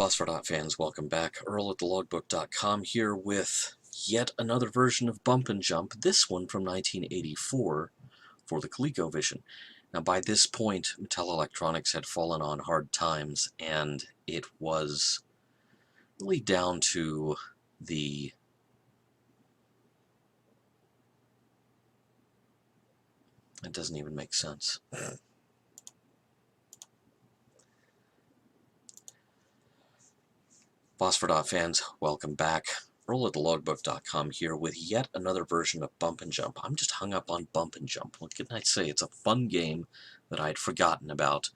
Phosphor fans, welcome back. Earl at thelogbook.com here with yet another version of Bump and Jump, this one from 1984 for the Colecovision. Now by this point, Mattel Electronics had fallen on hard times, and it was really down to the it doesn't even make sense. Phosphor fans, welcome back. Earl at thelogbook.com here with yet another version of Bump and Jump. I'm just hung up on Bump and Jump. What can I say? It's a fun game that I'd forgotten about.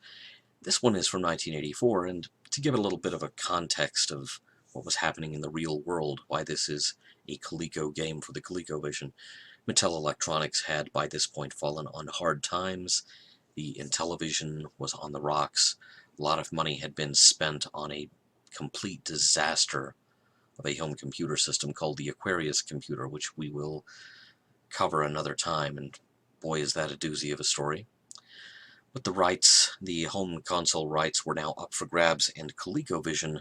This one is from 1984, and to give it a little bit of a context of what was happening in the real world, why this is a Coleco game for the Colecovision, Mattel Electronics had by this point fallen on hard times. The Intellivision was on the rocks. A lot of money had been spent on a complete disaster of a home computer system called the Aquarius computer, which we will cover another time, and boy is that a doozy of a story. But the rights, the home console rights, were now up for grabs, and Colecovision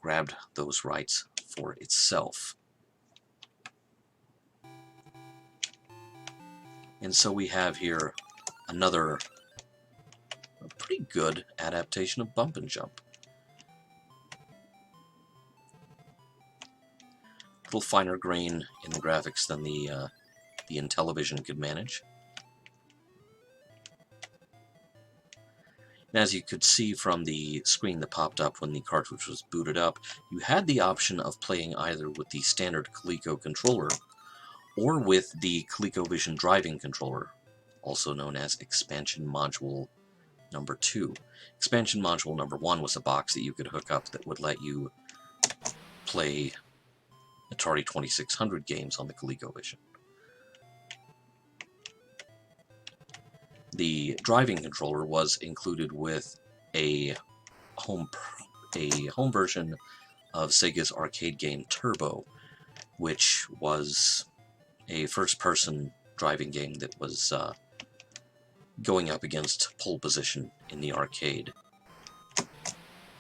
grabbed those rights for itself. And so we have here another pretty good adaptation of Bump and Jump. A little finer grain in the graphics than the Intellivision could manage. And as you could see from the screen that popped up when the cartridge was booted up, you had the option of playing either with the standard Coleco controller or with the ColecoVision driving controller, also known as Expansion Module number 2. Expansion Module number 1 was a box that you could hook up that would let you play Atari 2600 games on the ColecoVision. The driving controller was included with a home version of Sega's arcade game Turbo, which was a first-person driving game that was going up against pole position in the arcade.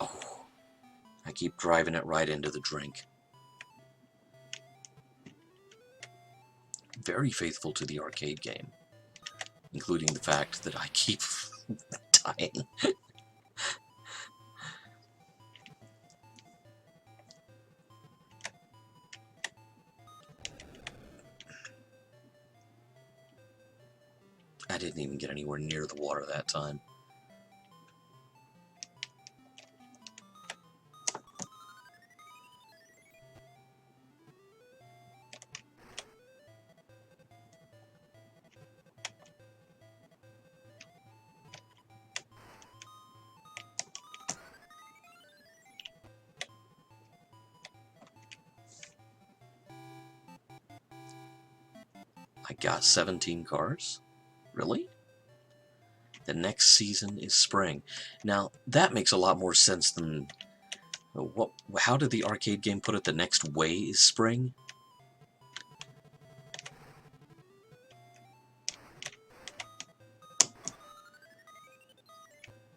Oh, I keep driving it right into the drink. Very faithful to the arcade game, including the fact that I keep dying. I didn't even get anywhere near the water that time. I got 17 cars? Really? The next season is spring. Now, that makes a lot more sense than... How did the arcade game put it? The next way is spring?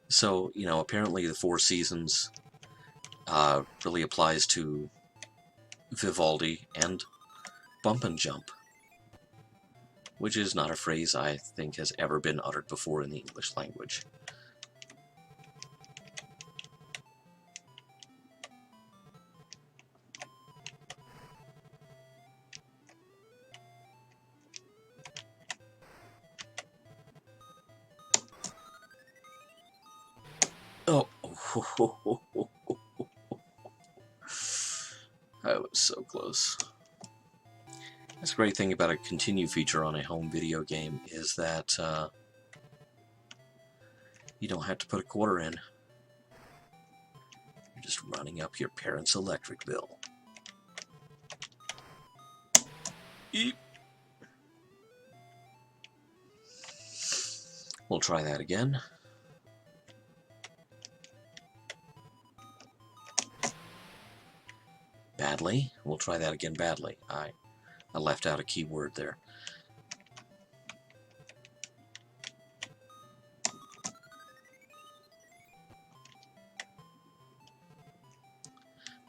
So, you know, apparently the 4 seasons really applies to Vivaldi and Bump and Jump, which is not a phrase I think has ever been uttered before in the English language. Oh, I was so close. That's a great thing about a continue feature on a home video game is that you don't have to put a quarter in. You're just running up your parents' electric bill. Eep. We'll try that again. Badly. We'll try that again badly. I left out a keyword there.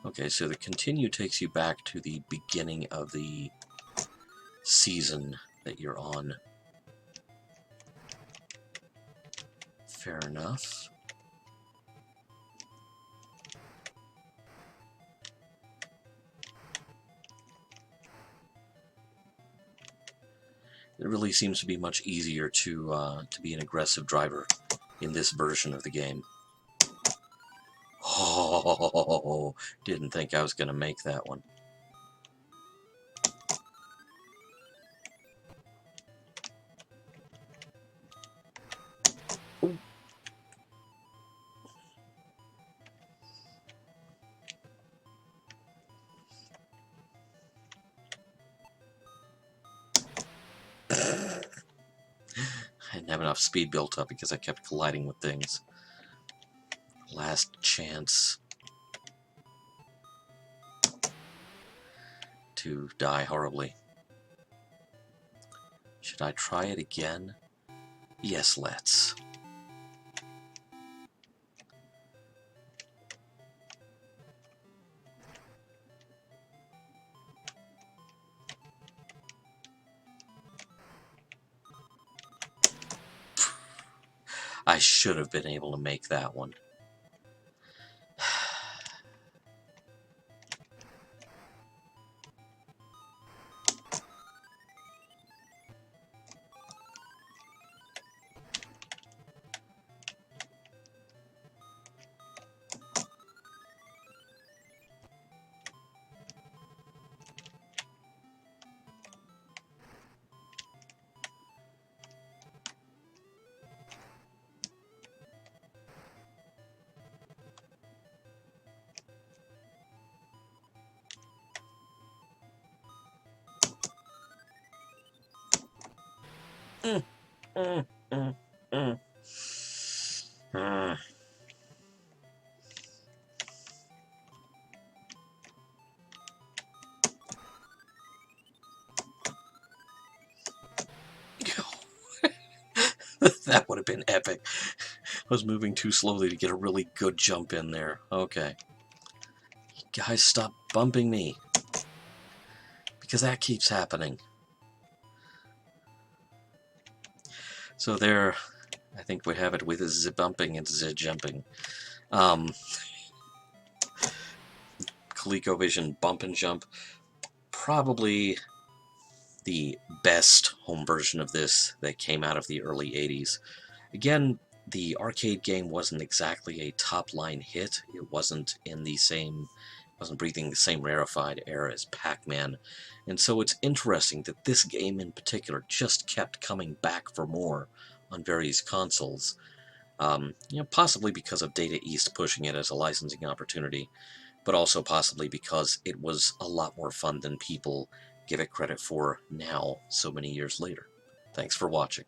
Okay, so the continue takes you back to the beginning of the season that you're on. Fair enough. It really seems to be much easier to be an aggressive driver in this version of the game. Oh, didn't think I was going to make that one. Ooh. I didn't have enough speed built up because I kept colliding with things. Last chance to die horribly. Should I try it again? Yes, let's. I should have been able to make that one. Mm, mm, mm, mm. Mm. That would have been epic. I was moving too slowly to get a really good jump in there. Okay. You guys, stop bumping me. Because that keeps happening. So there, I think we have it with the bumping and the jumping. Colecovision Bump and Jump, probably the best home version of this that came out of the early 80s. Again, the arcade game wasn't exactly a top-line hit. It wasn't breathing the same rarefied air as Pac-Man. And so it's interesting that this game in particular just kept coming back for more on various consoles. Possibly because of Data East pushing it as a licensing opportunity, but also possibly because it was a lot more fun than people give it credit for now, so many years later. Thanks for watching.